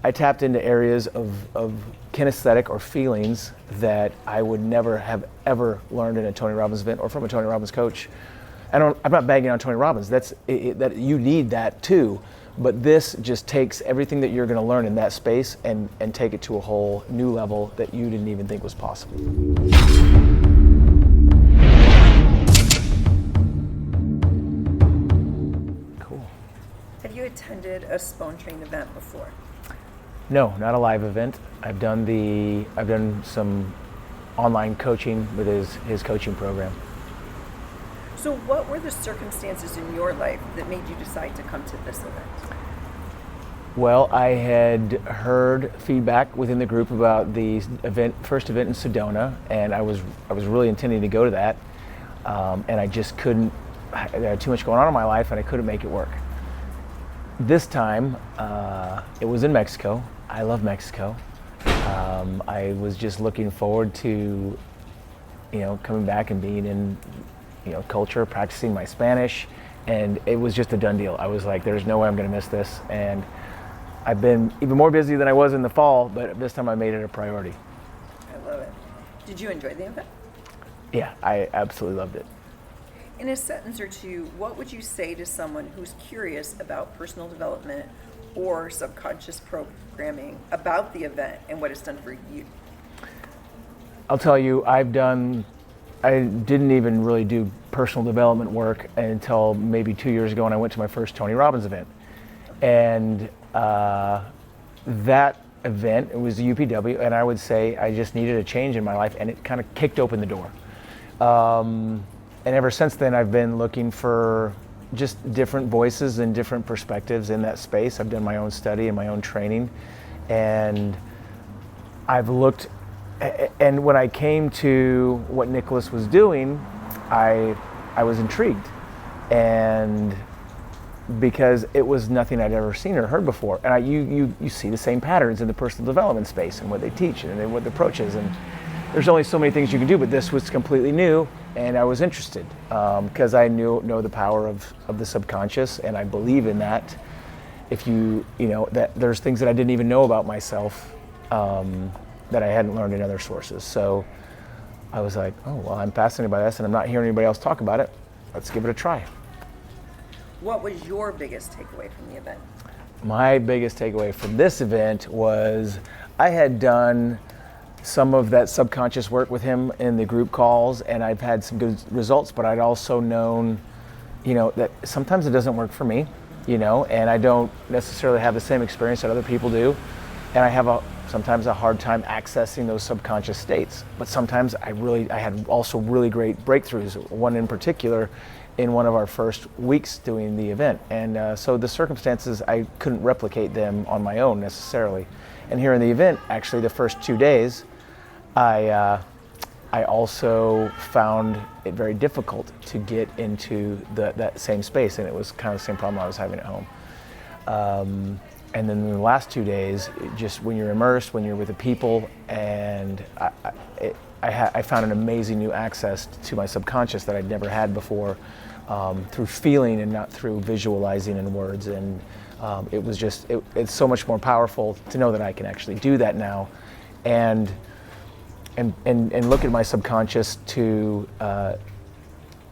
I tapped into areas of kinesthetic or feelings that I would never have ever learned in a Tony Robbins event or from a Tony Robbins coach. I'm not bagging on Tony Robbins. That you need that too, but this just takes everything that you're going to learn in that space and take it to a whole new level that you didn't even think was possible. Cool. Have you attended a SPOHNTRAINED event before? No, not a live event. I've done some online coaching with his coaching program. So what were the circumstances in your life that made you decide to come to this event? Well, I had heard feedback within the group about the first event in Sedona, and I was really intending to go to that, and I just couldn't. I had too much going on in my life, and I couldn't make it work. This time, it was in Mexico. I love Mexico. I was just looking forward to, coming back and being in, culture, practicing my Spanish, and it was just a done deal. I was like, there's no way I'm going to miss this, and I've been even more busy than I was in the fall, but this time I made it a priority. I love it. Did you enjoy the event? Yeah, I absolutely loved it. In a sentence or two, what would you say to someone who's curious about personal development or subconscious programming about the event and what it's done for you? I'll tell you, I didn't even really do personal development work until maybe 2 years ago when I went to my first Tony Robbins event. And that event, it was the UPW, and I would say I just needed a change in my life, and it kind of kicked open the door. And ever since then, I've been looking for just different voices and different perspectives in that space. I've done my own study and my own training, and I've looked, and when I came to what Nicholas was doing, I was intrigued, and because it was nothing I'd ever seen or heard before. And you see the same patterns in the personal development space and what they teach and what the approach is. And there's only so many things you can do, but this was completely new, and I was interested because I know the power of the subconscious, and I believe in that. If that there's things that I didn't even know about myself that I hadn't learned in other sources. So I was like, oh, well, I'm fascinated by this, and I'm not hearing anybody else talk about it. Let's give it a try. What was your biggest takeaway from the event? My biggest takeaway from this event was I had done some of that subconscious work with him in the group calls, and I've had some good results, but I'd also known, that sometimes it doesn't work for me, and I don't necessarily have the same experience that other people do, and I have sometimes a hard time accessing those subconscious states. But sometimes I had also really great breakthroughs, one in particular in one of our first weeks doing the event. And so the circumstances, I couldn't replicate them on my own necessarily. And here in the event, actually the first 2 days, I also found it very difficult to get into that same space, and it was kind of the same problem I was having at home. And then in the last 2 days, just when you're immersed, when you're with the people, and I found an amazing new access to my subconscious that I'd never had before, through feeling and not through visualizing in words. And it was it's so much more powerful to know that I can actually do that now, and look at my subconscious to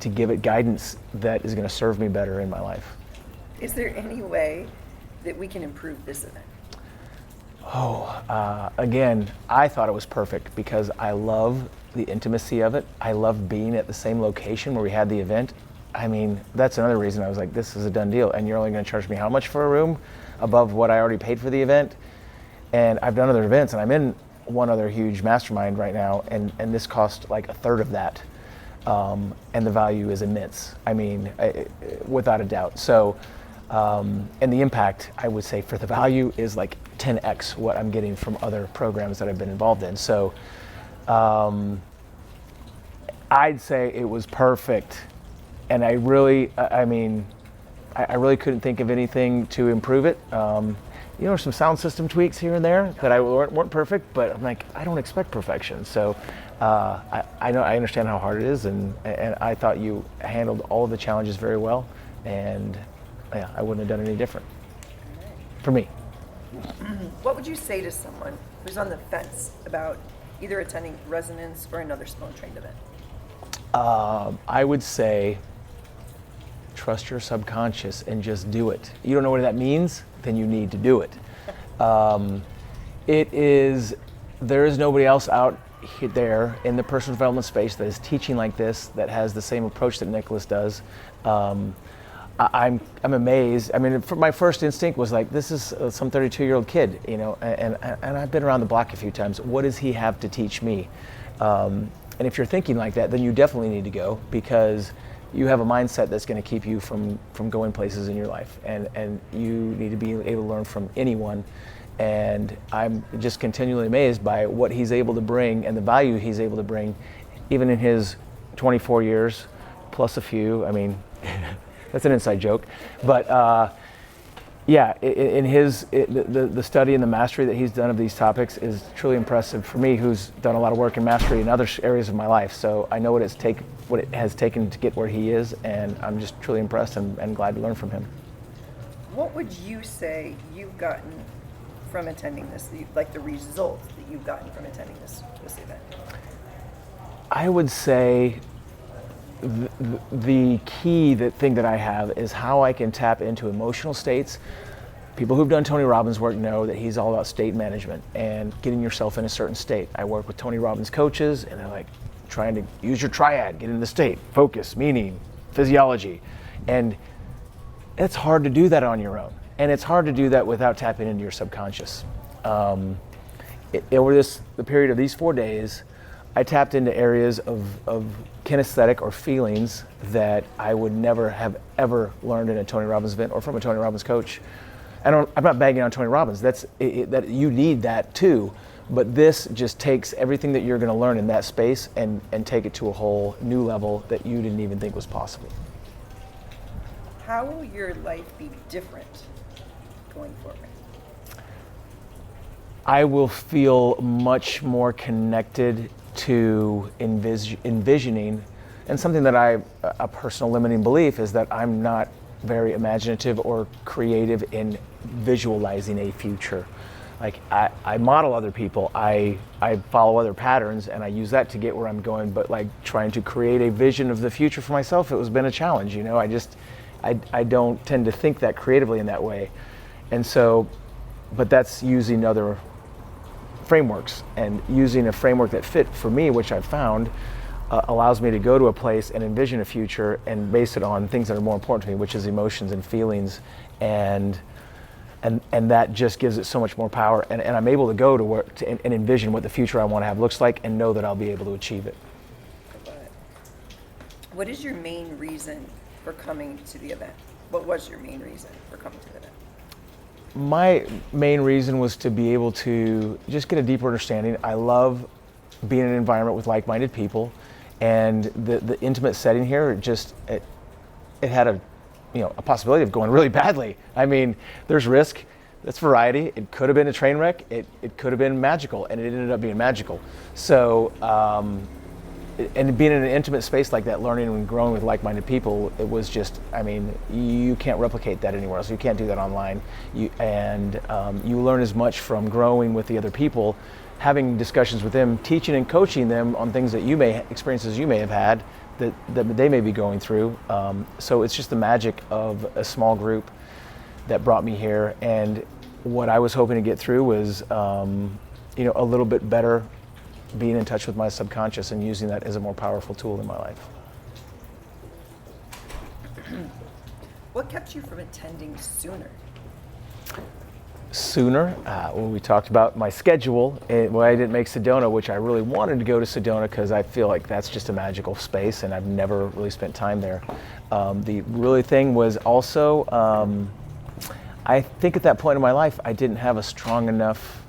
give it guidance that is going to serve me better in my life. Is there any way that we can improve this event? Again, I thought it was perfect because I love the intimacy of it. I love being at the same location where we had the event. I mean, that's another reason I was like, this is a done deal, and you're only going to charge me how much for a room above what I already paid for the event? And I've done other events, and I'm in one other huge mastermind right now, and this cost like a third of that, and the value is immense. I mean, without a doubt. So, and the impact, I would say, for the value is like 10x what I'm getting from other programs that I've been involved in. So, I'd say it was perfect. And I really couldn't think of anything to improve it. Some sound system tweaks here and there that weren't perfect, but I'm like, I don't expect perfection. So I understand how hard it is, and I thought you handled all of the challenges very well, and yeah, I wouldn't have done any different for me. What would you say to someone who's on the fence about either attending Resonance or another SPOHNTRAINED event? I would say trust your subconscious and just do it. You don't know what that means? Then you need to do it. There is nobody else out there in the personal development space that is teaching like this, that has the same approach that Nicholas does. I'm amazed. I mean, my first instinct was like, this is some 32-year-old kid, you know, and I've been around the block a few times. What does he have to teach me? And if you're thinking like that, then you definitely need to go, because you have a mindset that's going to keep you from going places in your life, and you need to be able to learn from anyone. And I'm just continually amazed by what he's able to bring and the value he's able to bring, even in his 24 years plus a few. I mean, that's an inside joke, but yeah, the study and the mastery that he's done of these topics is truly impressive for me, who's done a lot of work in mastery in other areas of my life. So I know what it has taken to get where he is, and I'm just truly impressed and glad to learn from him. What would you say you've gotten from attending this, like the results that you've gotten from attending this event? I would say the key thing that I have is how I can tap into emotional states. People who've done Tony Robbins work know that he's all about state management and getting yourself in a certain state. I work with Tony Robbins coaches, and they're like trying to use your triad, get in the state, focus, meaning, physiology. And it's hard to do that on your own. And it's hard to do that without tapping into your subconscious. Over the period of these 4 days, I tapped into areas of kinesthetic or feelings that I would never have ever learned in a Tony Robbins event or from a Tony Robbins coach. I'm not bagging on Tony Robbins. That you need that too, but this just takes everything that you're going to learn in that space and take it to a whole new level that you didn't even think was possible. How will your life be different going forward? I will feel much more connected to envisioning, and something that a personal limiting belief is that I'm not very imaginative or creative in visualizing a future. Like I model other people, I follow other patterns, and I use that to get where I'm going, but like trying to create a vision of the future for myself, it has been a challenge, you know. I don't tend to think that creatively in that way. And so, but that's using other frameworks, and using a framework that fit for me, which I've found allows me to go to a place and envision a future and base it on things that are more important to me, which is emotions and feelings, and that just gives it so much more power. And I'm able to go to work and envision what the future I want to have looks like, and know that I'll be able to achieve it. What is your main reason for coming to the event? What was your main reason for coming to the event? My main reason was to be able to just get a deeper understanding. I love being in an environment with like-minded people, and the intimate setting here, it had a possibility of going really badly. I mean, there's risk, that's variety. It could have been a train wreck, it could have been magical, and it ended up being magical. So, and being in an intimate space like that, learning and growing with like-minded people, it was just, I mean, you can't replicate that anywhere else. You can't do that online. You learn as much from growing with the other people, having discussions with them, teaching and coaching them on things that experiences you may have had that they may be going through. So it's just the magic of a small group that brought me here. And what I was hoping to get through was, a little bit better being in touch with my subconscious and using that as a more powerful tool in my life. What kept you from attending sooner? Well, we talked about my schedule, and I didn't make Sedona, which I really wanted to go to Sedona because I feel like that's just a magical space, and I've never really spent time there. The really thing was also, I think at that point in my life, I didn't have a strong enough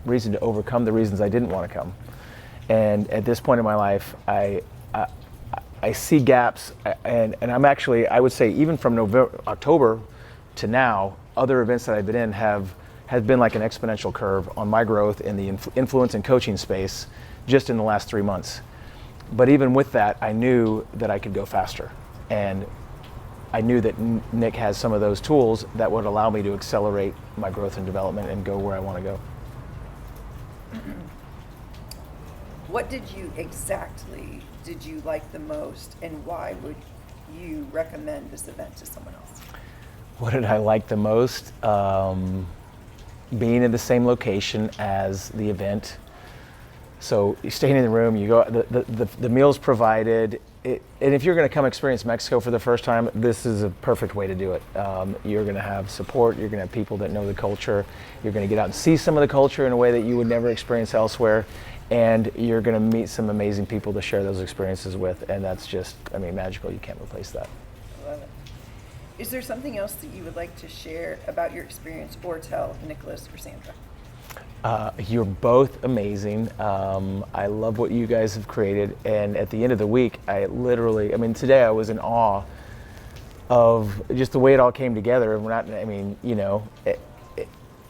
reason to overcome the reasons I didn't want to come. And at this point in my life, I see gaps, and I'm actually, I would say, even from October to now, other events that I've been in has been like an exponential curve on my growth in the influence and coaching space just in the last 3 months. But even with that, I knew that I could go faster. And I knew that Nick has some of those tools that would allow me to accelerate my growth and development and go where I want to go. What did you like the most, and why would you recommend this event to someone else? What did I like the most? Being in the same location as the event. So you staying in the room, you go. The meals provided. And if you're going to come experience Mexico for the first time, this is a perfect way to do it. You're going to have support. You're going to have people that know the culture. You're going to get out and see some of the culture in a way that you would never experience elsewhere. And you're going to meet some amazing people to share those experiences with. And that's just, I mean, magical. You can't replace that. I love it. Is there something else that you would like to share about your experience or tell Nicholas or Sandra? You're both amazing. I love what you guys have created. And at the end of the week, today I was in awe of just the way it all came together.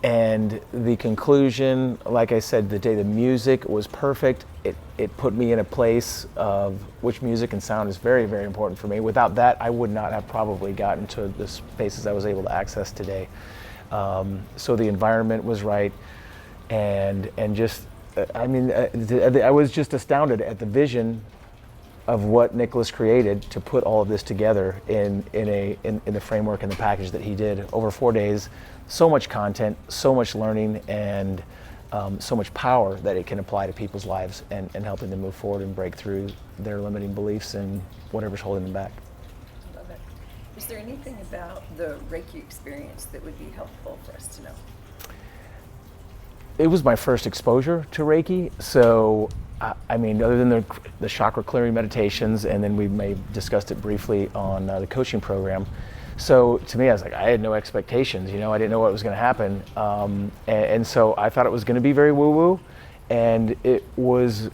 And the conclusion, like I said, the music was perfect. It put me in a place of which music and sound is very, very important for me. Without that, I would not have probably gotten to the spaces I was able to access today. So the environment was right. I was just astounded at the vision of what Nicholas created to put all of this together in the framework and the package that he did over 4 days. So much content, so much learning, and so much power that it can apply to people's lives and helping them move forward and break through their limiting beliefs and whatever's holding them back. I love it. Is there anything about the Reiki experience that would be helpful for us to know? It was my first exposure to Reiki, so other than the chakra clearing meditations, and then we may have discussed it briefly on the coaching program. So to me, I was like, I had no expectations. I didn't know what was going to happen, and so I thought it was going to be very woo-woo, and it was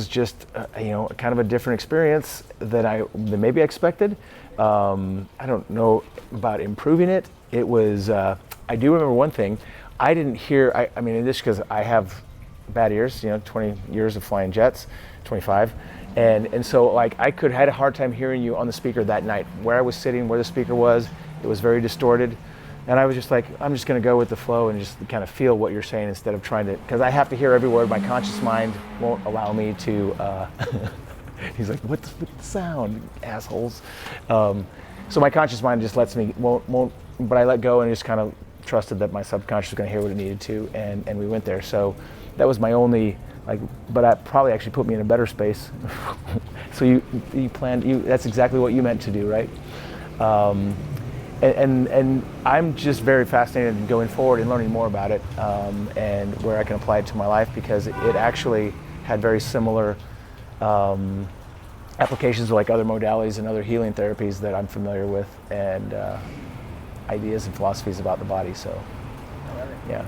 just kind of a different experience than maybe I expected. I don't know about improving it. It was. I do remember one thing. I didn't hear, this because I have bad ears, 20 years of flying jets, 25. And so I had a hard time hearing you on the speaker that night. Where I was sitting, where the speaker was, it was very distorted. And I was just like, I'm just going to go with the flow and just kind of feel what you're saying instead of trying to, because I have to hear every word. My conscious mind won't allow me to, he's like, what's with the sound, assholes? So my conscious mind just won't, but I let go and just kind of trusted that my subconscious was going to hear what it needed to, and we went there. So that was my only, but that probably actually put me in a better space. So you planned, that's exactly what you meant to do, right? And I'm just very fascinated in going forward and learning more about it, and where I can apply it to my life, because it actually had very similar applications like other modalities and other healing therapies that I'm familiar with, and ideas and philosophies about the body. So, I love it. Yeah.